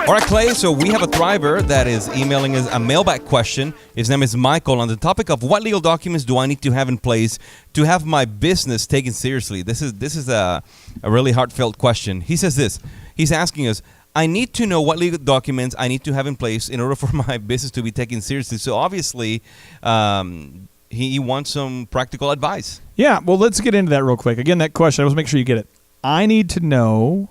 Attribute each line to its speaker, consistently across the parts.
Speaker 1: All right, Clay, so we have a thriver that is emailing us a mailbag question. His name is Michael on the topic of what legal documents do I need to have in place to have my business taken seriously? This is a really heartfelt question. He says this. He's asking us, I need to know what legal documents I need to have in place in order for my business to be taken seriously. So obviously, he wants some practical advice.
Speaker 2: Yeah, well, let's get into that real quick. Again, that question, I want to make sure you get it. I need to know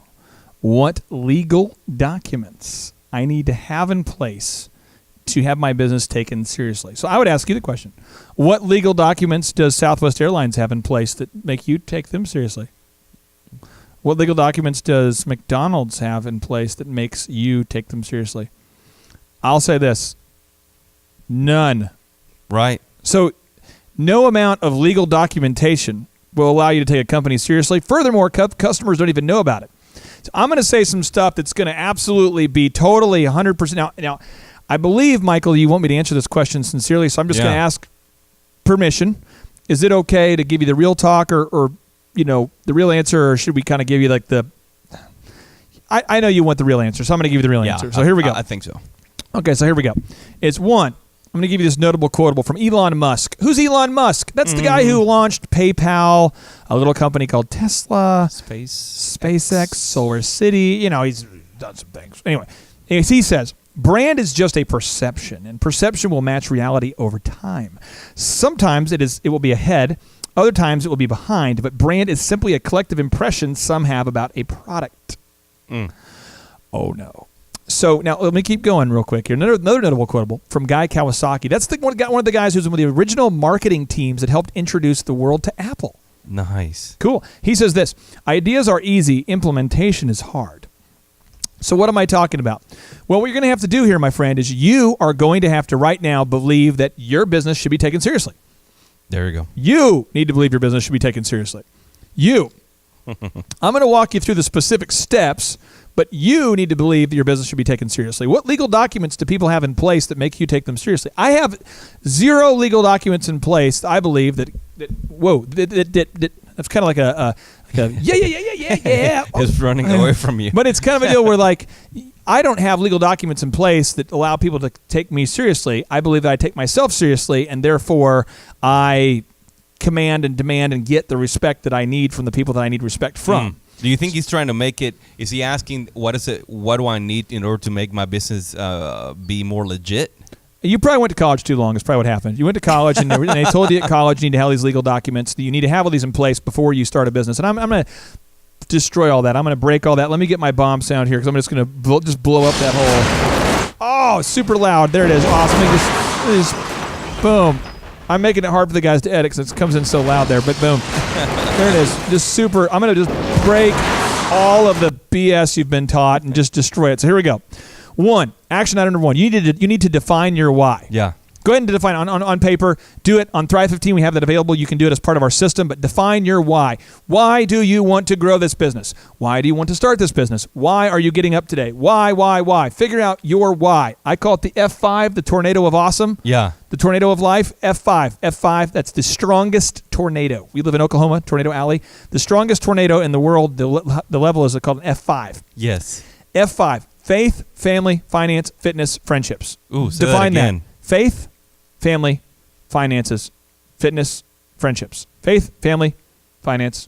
Speaker 2: what legal documents I need to have in place to have my business taken seriously. So I would ask you the question, what legal documents does Southwest Airlines have in place that make you take them seriously? What legal documents does McDonald's have in place that makes you take them seriously? I'll say this, none.
Speaker 1: Right.
Speaker 2: So no amount of legal documentation will allow you to take a company seriously. Furthermore, customers don't even know about it. So I'm going to say some stuff that's going to absolutely be totally 100%. Now, I believe, Michael, you want me to answer this question sincerely, so I'm just going to ask permission. Is it okay to give you the real talk or the real answer, or should we kind of give you like the... I know you want the real answer, so I'm going to give you the real answer. So here we go.
Speaker 1: I think so.
Speaker 2: Okay, so here we go. It's one. I'm going to give you this notable quotable from Elon Musk. Who's Elon Musk? That's the guy who launched PayPal, a little company called Tesla, SpaceX, Solar City. He's done some things. Anyway, he says, brand is just a perception, and perception will match reality over time. Sometimes it will be ahead, other times it will be behind, but brand is simply a collective impression some have about a product. Oh, no. So now let me keep going real quick here. Another notable quotable from Guy Kawasaki. That's one of the guys who's one of the original marketing teams that helped introduce the world to Apple.
Speaker 1: Nice.
Speaker 2: Cool. He says this, ideas are easy, implementation is hard. So what am I talking about? Well, what you're going to have to do here, my friend, is you are going to have to right now believe that your business should be taken seriously.
Speaker 1: There you go.
Speaker 2: You need to believe your business should be taken seriously. You. I'm going to walk you through the specific steps, but you need to believe that your business should be taken seriously. What legal documents do people have in place that make you take them seriously? I have 0 legal documents in place. I believe that that's kind of like a yeah.
Speaker 1: It's running away from you.
Speaker 2: But it's kind of a deal where like I don't have legal documents in place that allow people to take me seriously. I believe that I take myself seriously, and therefore I command and demand and get the respect that I need from the people that I need respect from.
Speaker 1: Do you think he's trying to make it? Is he asking what do I need in order to make my business be more legit?
Speaker 2: You probably went to college too long. Is probably what happened. You went to college and they told you at college you need to have these legal documents. You need to have all these in place before you start a business. And I'm going to destroy all that. I'm going to break all that. Let me get my bomb sound here because I'm just going to just blow up that whole. Oh, super loud. There it is. Awesome. Just boom. I'm making it hard for the guys to edit because it comes in so loud there, but boom. There it is. Just super. I'm going to just break all of the BS you've been taught and just destroy it. So here we go. 1, action item number 1. You need to define your why.
Speaker 1: Yeah.
Speaker 2: Go ahead and define it on paper. Do it on Thrive 15. We have that available. You can do it as part of our system, but define your why. Why do you want to grow this business? Why do you want to start this business? Why are you getting up today? Why? Figure out your why. I call it the F5, the tornado of awesome.
Speaker 1: Yeah.
Speaker 2: The tornado of life, F5, that's the strongest tornado. We live in Oklahoma, Tornado Alley. The strongest tornado in the world, the level is called an F5.
Speaker 1: Yes.
Speaker 2: F5, faith, family, finance, fitness, friendships.
Speaker 1: Ooh, say
Speaker 2: define
Speaker 1: that again.
Speaker 2: Faith, family, finances, fitness, friendships. Faith, family, finance,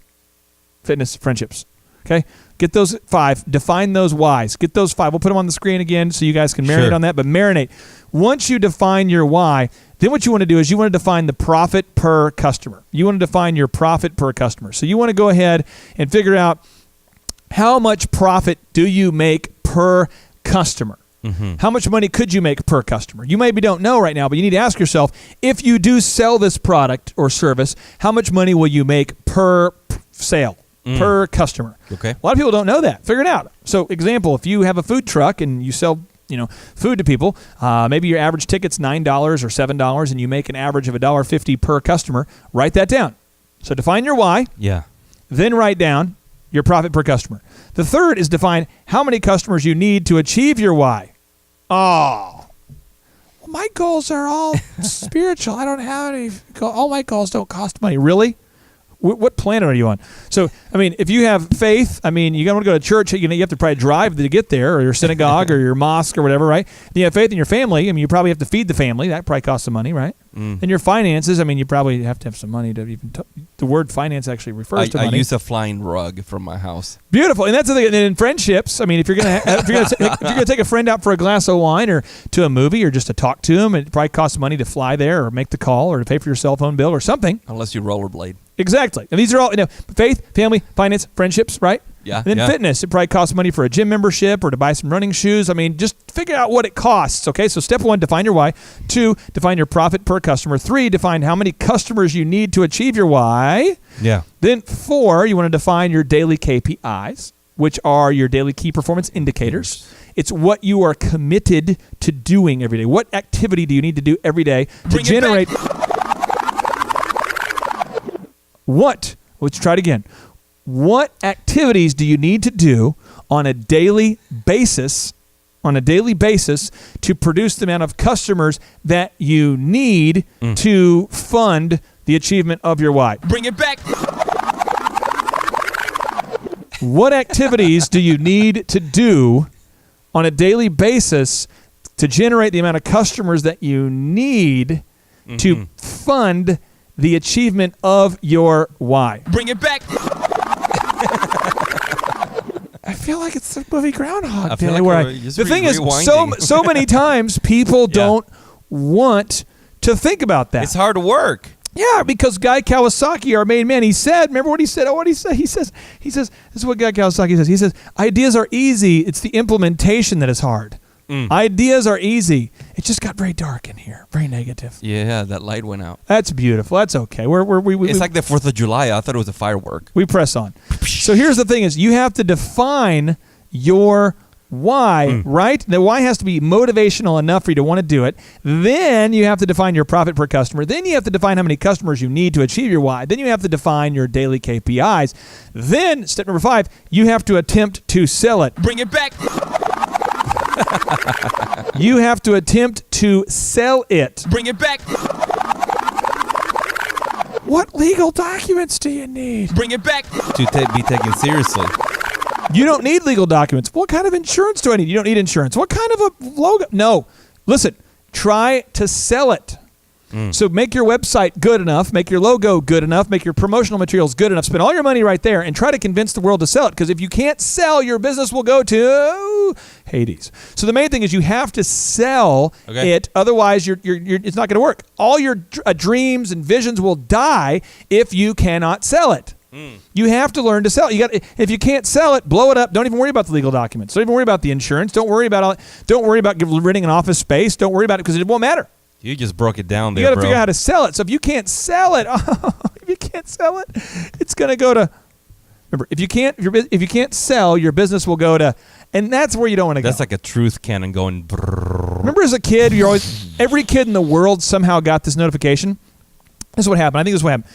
Speaker 2: fitness, friendships. Okay? Get those 5. Define those whys. Get those 5. We'll put them on the screen again so you guys can marinate on that, but marinate. Once you define your why, then what you want to do is you want to define the profit per customer. You want to define your profit per customer. So you want to go ahead and figure out how much profit do you make per customer. How much money could you make per customer? You maybe don't know right now, but you need to ask yourself, if you do sell this product or service, how much money will you make per sale, per customer?
Speaker 1: Okay.
Speaker 2: A lot of people don't know that. Figure it out. So example, if you have a food truck and you sell food to people, maybe your average ticket's $9 or $7 and you make an average of $1.50 per customer, write that down. So define your why.
Speaker 1: Yeah.
Speaker 2: Then write down your profit per customer. The third is define how many customers you need to achieve your why. Oh, well, my goals are all spiritual. I don't have any. All my goals don't cost money. Really? What planet are you on? So, I mean, if you have faith, I mean, you want to go to church, you have to probably drive to get there, or your synagogue or your mosque or whatever, right? You have faith in your family. I mean, you probably have to feed the family. That probably costs some money, right? And your finances, I mean, you probably have to have some money to even the word finance actually refers to money.
Speaker 1: I use a flying rug from my house.
Speaker 2: Beautiful. And that's the thing. And in friendships, I mean, if you're gonna take a friend out for a glass of wine or to a movie or just to talk to him, it probably costs money to fly there or make the call or to pay for your cell phone bill or something.
Speaker 1: Unless you rollerblade.
Speaker 2: Exactly. And these are all, faith, family, finance, friendships, right?
Speaker 1: Yeah.
Speaker 2: And then
Speaker 1: yeah.
Speaker 2: fitness. It probably costs money for a gym membership or to buy some running shoes. I mean, just figure out what it costs, okay? So step 1, define your why. 2, define your profit per customer. 3, define how many customers you need to achieve your why.
Speaker 1: Yeah.
Speaker 2: Then 4, you want to define your daily KPIs, which are your daily key performance indicators. It's what you are committed to doing every day. What activity do you need to do every day to generate... Let's try it again. What activities do you need to do on a daily basis to produce the amount of customers that you need to fund the achievement of your why?
Speaker 1: Bring it back.
Speaker 2: What activities do you need to do on a daily basis to generate the amount of customers that you need to fund the achievement of your why?
Speaker 1: Bring it back.
Speaker 2: I feel like it's the movie Groundhog Day.
Speaker 1: The
Speaker 2: thing is, so many times people don't want to think about that.
Speaker 1: It's hard work.
Speaker 2: Yeah, because Guy Kawasaki, our main man, he said, remember what he said? Oh, what he said? He says, this is what Guy Kawasaki says. He says, ideas are easy. It's the implementation that is hard. Ideas are easy. It just got very dark in here, very negative.
Speaker 1: Yeah, that light went out.
Speaker 2: That's beautiful. That's okay.
Speaker 1: It's like the 4th of July. I thought it was a firework.
Speaker 2: We press on. So here's the thing: is you have to define your why, right? The why has to be motivational enough for you to want to do it. Then you have to define your profit per customer. Then you have to define how many customers you need to achieve your why. Then you have to define your daily KPIs. Then step number 5, you have to attempt to sell it.
Speaker 1: Bring it back.
Speaker 2: You have to attempt to sell it.
Speaker 1: Bring it back.
Speaker 2: What legal documents do you need?
Speaker 1: Bring it back. To be taken seriously.
Speaker 2: You don't need legal documents. What kind of insurance do I need? You don't need insurance. What kind of a logo? No. Listen, try to sell it. So make your website good enough, make your logo good enough, make your promotional materials good enough, spend all your money right there and try to convince the world to sell it. Because if you can't sell, your business will go to Hades. So the main thing is you have to sell it. Otherwise, it's not going to work. All your dreams and visions will die if you cannot sell it. You have to learn to sell it. If you can't sell it, blow it up. Don't even worry about the legal documents. Don't even worry about the insurance. Don't worry about renting an office space. Don't worry about it because it won't matter.
Speaker 1: You just broke it down there,
Speaker 2: You got to
Speaker 1: bro.
Speaker 2: figure out how to sell it. So if you can't sell it, it's going to go to. Remember, if you can't sell, your business will go to, and that's where you don't want to go.
Speaker 1: That's like a truth cannon going. Brrr.
Speaker 2: Remember, as a kid, every kid in the world somehow got this notification. This is what happened. I think this is what happened.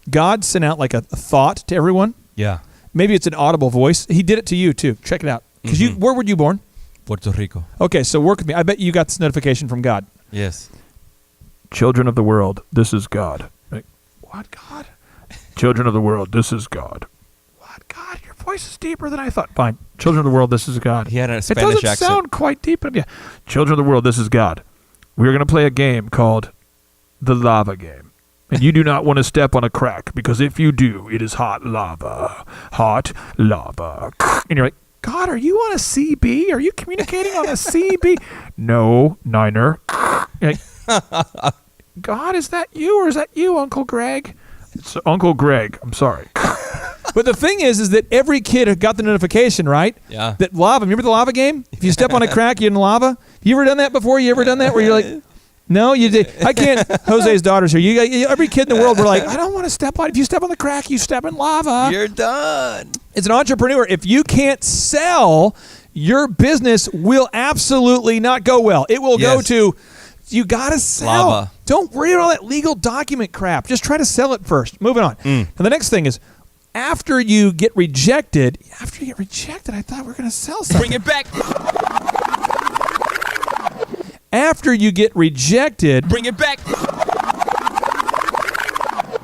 Speaker 2: God sent out like a thought to everyone.
Speaker 1: Yeah.
Speaker 2: Maybe it's an audible voice. He did it to you too. Check it out. Because where were you born?
Speaker 1: Puerto Rico.
Speaker 2: Okay, so work with me. I bet you got this notification from God.
Speaker 1: Yes.
Speaker 2: Children of the world, this is God. Like, what, God? Children of the world, this is God. What, God? Your voice is deeper than I thought. Fine. Children of the world, this is God.
Speaker 1: He had a Spanish
Speaker 2: accent. It
Speaker 1: accent.
Speaker 2: doesn't sound quite deep. But yeah. Children of the world, this is God. We're going to play a game called the lava game. And you do not want to step on a crack, because if you do, it is hot lava. Hot lava. And you're like, God, are you on a CB? Are you communicating on a CB? No, Niner. You're like, God, is that you or is that you, Uncle Greg? It's Uncle Greg. I'm sorry. But the thing is that every kid got the notification, right?
Speaker 1: Yeah.
Speaker 2: That lava. Remember the lava game? If you step on a crack, you're in lava. You ever done that before? You ever done that where you're like, no, you did. I can't. Jose's daughter's here. Every kid in the world, we're like, I don't want to step on. If you step on the crack, you step in lava.
Speaker 1: You're done.
Speaker 2: It's an entrepreneur. If you can't sell, your business will absolutely not go well. It will go to, you got to sell.
Speaker 1: Lava.
Speaker 2: Don't worry about all that legal document crap. Just try to sell it first. Moving on. Now, the next thing is, after you get rejected, I thought we were going to sell something.
Speaker 1: Bring it back.
Speaker 2: After you get rejected,
Speaker 1: bring it back.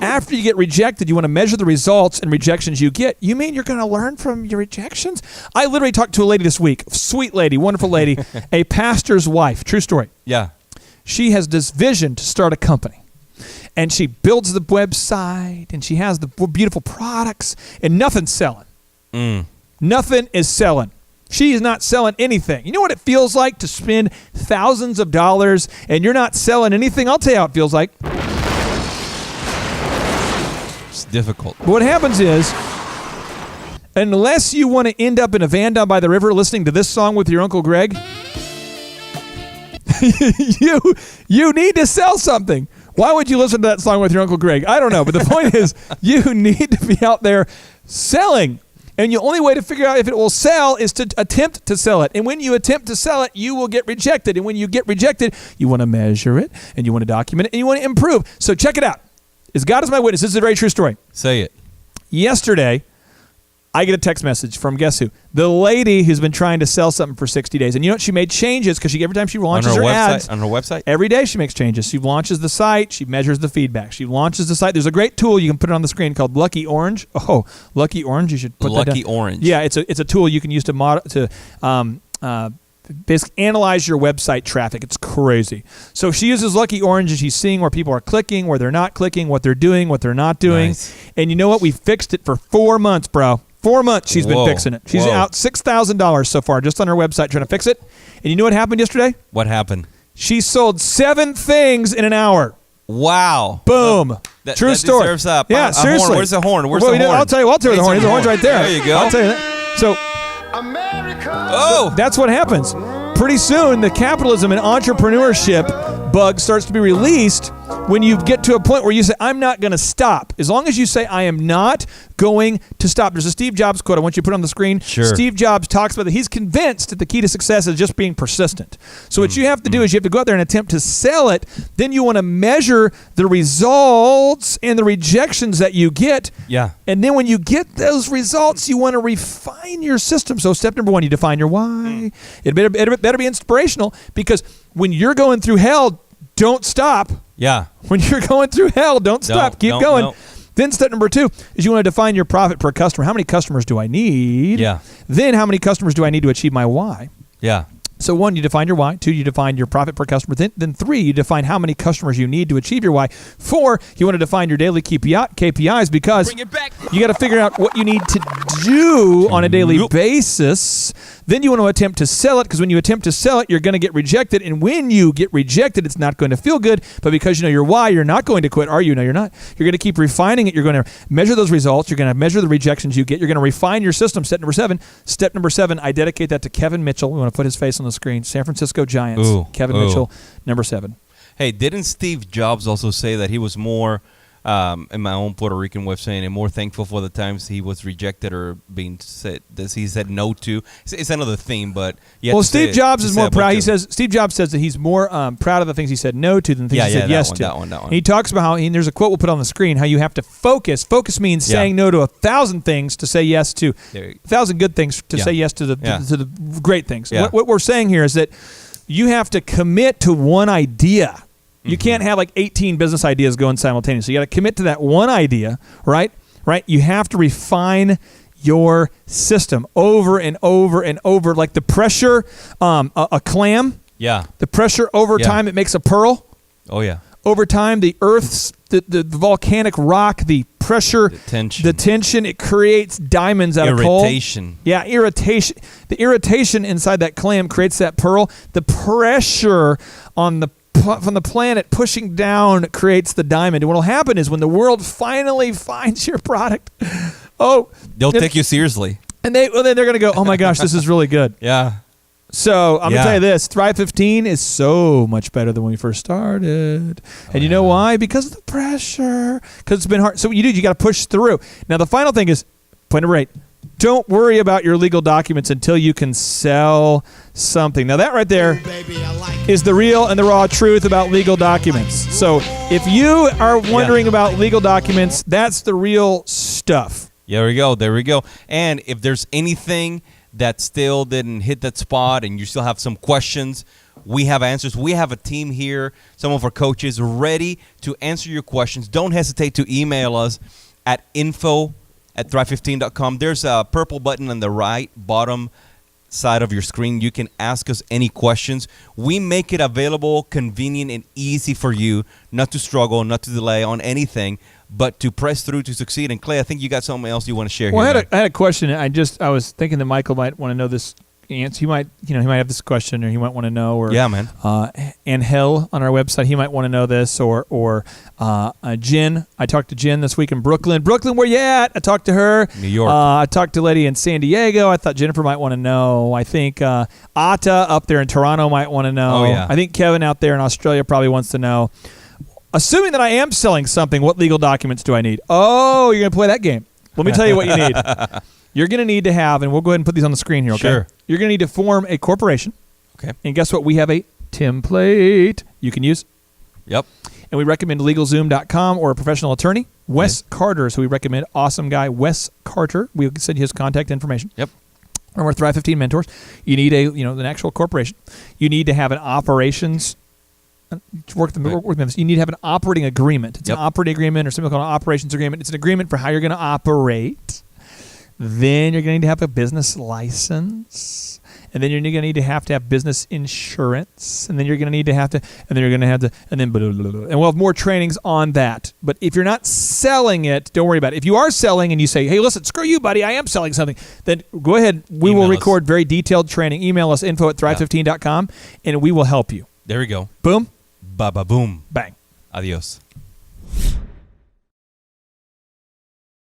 Speaker 2: after you get rejected, you want to measure the results and rejections you get. You mean you're going to learn from your rejections? I literally talked to a lady this week, sweet lady, wonderful lady, a pastor's wife, true story.
Speaker 1: Yeah.
Speaker 2: She has this vision to start a company. And she builds the website, and she has the beautiful products, and nothing's selling. Nothing is selling. She is not selling anything. You know what it feels like to spend thousands of dollars and you're not selling anything? I'll tell you how it feels like.
Speaker 1: It's difficult.
Speaker 2: What happens is, unless you want to end up in a van down by the river listening to this song with your Uncle Greg, you need to sell something. Why would you listen to that song with your Uncle Greg? I don't know, but the point is you need to be out there selling. And the only way to figure out if it will sell is to attempt to sell it. And when you attempt to sell it, you will get rejected. And when you get rejected, you want to measure it, and you want to document it, and you want to improve. So check it out. As God is my witness, this is a very true story.
Speaker 1: Say it.
Speaker 2: Yesterday, I get a text message from guess who? The lady who's been trying to sell something for 60 days. And you know what? She made changes because every time she launches her ads.
Speaker 1: On her website?
Speaker 2: Every day she makes changes. She launches the site. She measures the feedback. She launches the site. There's a great tool. You can put it on the screen called Lucky Orange. Oh, Lucky Orange. You should put that down.
Speaker 1: Lucky Orange.
Speaker 2: Yeah, it's a tool you can use to basically analyze your website traffic. It's crazy. So she uses Lucky Orange, and she's seeing where people are clicking, where they're not clicking, what they're doing, what they're not doing.
Speaker 1: Nice.
Speaker 2: And you know what? We fixed it for 4 months, bro. 4 months she's been fixing it. She's out $6,000 so far just on her website trying to fix it. And you know what happened yesterday?
Speaker 1: What happened?
Speaker 2: She sold 7 things in an hour.
Speaker 1: Wow.
Speaker 2: Boom. True
Speaker 1: that
Speaker 2: story.
Speaker 1: Deserves up.
Speaker 2: Yeah, seriously.
Speaker 1: Horn. Where's the horn? Where's the horn?
Speaker 2: I'll tell you the horn. There's a horn right there.
Speaker 1: There you go.
Speaker 2: I'll tell you that. So
Speaker 1: Oh.
Speaker 2: that's what happens. Pretty soon, the capitalism and entrepreneurship bug starts to be released when you get to a point where you say, I'm not going to stop. As long as you say, I am not going to stop. There's a Steve Jobs quote I want you to put on the screen.
Speaker 1: Sure.
Speaker 2: Steve Jobs talks about that. He's convinced that the key to success is just being persistent. So what you have to do is you have to go out there and attempt to sell it. Then you want to measure the results and the rejections that you get.
Speaker 1: Yeah.
Speaker 2: And then when you get those results, you want to refine your system. So step number 1, you define your why. It better be inspirational, because when you're going through hell, don't stop.
Speaker 1: Yeah.
Speaker 2: When you're going through hell, don't stop. Keep going.
Speaker 1: No.
Speaker 2: Then step number 2 is you want to define your profit per customer. How many customers do I need?
Speaker 1: Yeah.
Speaker 2: Then how many customers do I need to achieve my why?
Speaker 1: Yeah.
Speaker 2: So 1, you define your why. 2, you define your profit per customer. Then 3, you define how many customers you need to achieve your why. 4, you want to define your daily KPIs, because
Speaker 1: Bring it back.
Speaker 2: you got to figure out what you need to do on a daily basis. Then you want to attempt to sell it, because when you attempt to sell it, you're going to get rejected. And when you get rejected, it's not going to feel good. But because you know your why, you're not going to quit, are you? No, you're not. You're going to keep refining it. You're going to measure those results. You're going to measure the rejections you get. You're going to refine your system. Step number 7, I dedicate that to Kevin Mitchell. We want to put his face on the screen. San Francisco Giants. Kevin Mitchell, number 7.
Speaker 1: Hey, didn't Steve Jobs also say that he was more, in my own Puerto Rican way of saying it, more thankful for the times he was rejected or being said, he said no to? It's another theme, but
Speaker 2: Steve Jobs is more proud. Steve Jobs says that he's more proud of the things he said no to than the things he said yes to.
Speaker 1: That one.
Speaker 2: And he talks about how, and there's a quote we'll put on the screen, how you have to focus. Focus means saying no to 1,000 things to say yes to 1,000 good things to say yes to the great things.
Speaker 1: Yeah.
Speaker 2: What we're saying here is that you have to commit to one idea. You can't have like 18 business ideas going simultaneously. You got to commit to that one idea, right? Right? You have to refine your system over and over and over, like the pressure, a clam.
Speaker 1: Yeah.
Speaker 2: The pressure over time, it makes a pearl.
Speaker 1: Oh, yeah.
Speaker 2: Over time, the earth's, the volcanic rock, the pressure, the tension, it creates diamonds out of coal.
Speaker 1: Irritation.
Speaker 2: Yeah, irritation. The irritation inside that clam creates that pearl. The pressure on from the planet pushing down creates the diamond. And what will happen is when the world finally finds your product,
Speaker 1: they'll take you seriously.
Speaker 2: And then they're going to go, oh my gosh, this is really good.
Speaker 1: Yeah.
Speaker 2: So I'm going to tell you this, Thrive 15 is so much better than when we first started. And you know why? Because of the pressure. Because it's been hard. So what you got to push through. Now the final thing is, point number 8, don't worry about your legal documents until you can sell something. Now that right there is the real and the raw truth about legal documents. So if you are wondering about legal documents, that's the real stuff.
Speaker 1: There we go. And if there's anything that still didn't hit that spot and you still have some questions, We have answers. We have a team here, some of our coaches ready to answer your questions. Don't hesitate to email us at info@thrive15.com. There's a purple button on the right bottom side of your screen. You can ask us any questions. We make it available, convenient, and easy for you not to struggle, not to delay on anything, but to press through to succeed. And Clay, I think you got something else you want to share
Speaker 2: Well,
Speaker 1: here.
Speaker 2: I had a question. I was thinking that Michael might want to know this answer. He might have this question, or he might want to know. Or
Speaker 1: yeah, man.
Speaker 2: Angel on our website, he might want to know this. Or Jen. I talked to Jen this week in Brooklyn. Brooklyn, where you at? I talked to her.
Speaker 1: New York.
Speaker 2: I talked to a lady in San Diego. I thought Jennifer might want to know. I think Ata up there in Toronto might want to know.
Speaker 1: Oh, yeah.
Speaker 2: I think Kevin out there in Australia probably wants to know. Assuming that I am selling something, what legal documents do I need? Oh, you're going to play that game. Let me tell you what you need. You're going to need to have, and we'll go ahead and put these on the screen here, okay?
Speaker 1: Sure.
Speaker 2: You're going to need to form a corporation.
Speaker 1: Okay.
Speaker 2: And guess what? We have a template you can use.
Speaker 1: Yep.
Speaker 2: And we recommend LegalZoom.com or a professional attorney. Wes Carter, so we recommend. Awesome guy, Wes Carter. We'll send you his contact information.
Speaker 1: Yep.
Speaker 2: And we're Thrive 15 mentors. You need an actual corporation. You need to have an operations. Work with this. You need to have an operating agreement. It's an operating agreement or something called an operations agreement. It's an agreement for how you're going to operate. Then you're going to need to have a business license. And then you're going to need to have business insurance. And then you're going to need to have to, and then you're going to have to, and then, blah, blah, blah. And we'll have more trainings on that. But if you're not selling it, don't worry about it. If you are selling and you say, hey, listen, screw you, buddy, I am selling something, then go ahead. We will record very detailed training. Email us info@thrive15.com, and we will help you.
Speaker 1: There we go.
Speaker 2: Boom.
Speaker 1: Ba-ba-boom.
Speaker 2: Bang.
Speaker 1: Adios.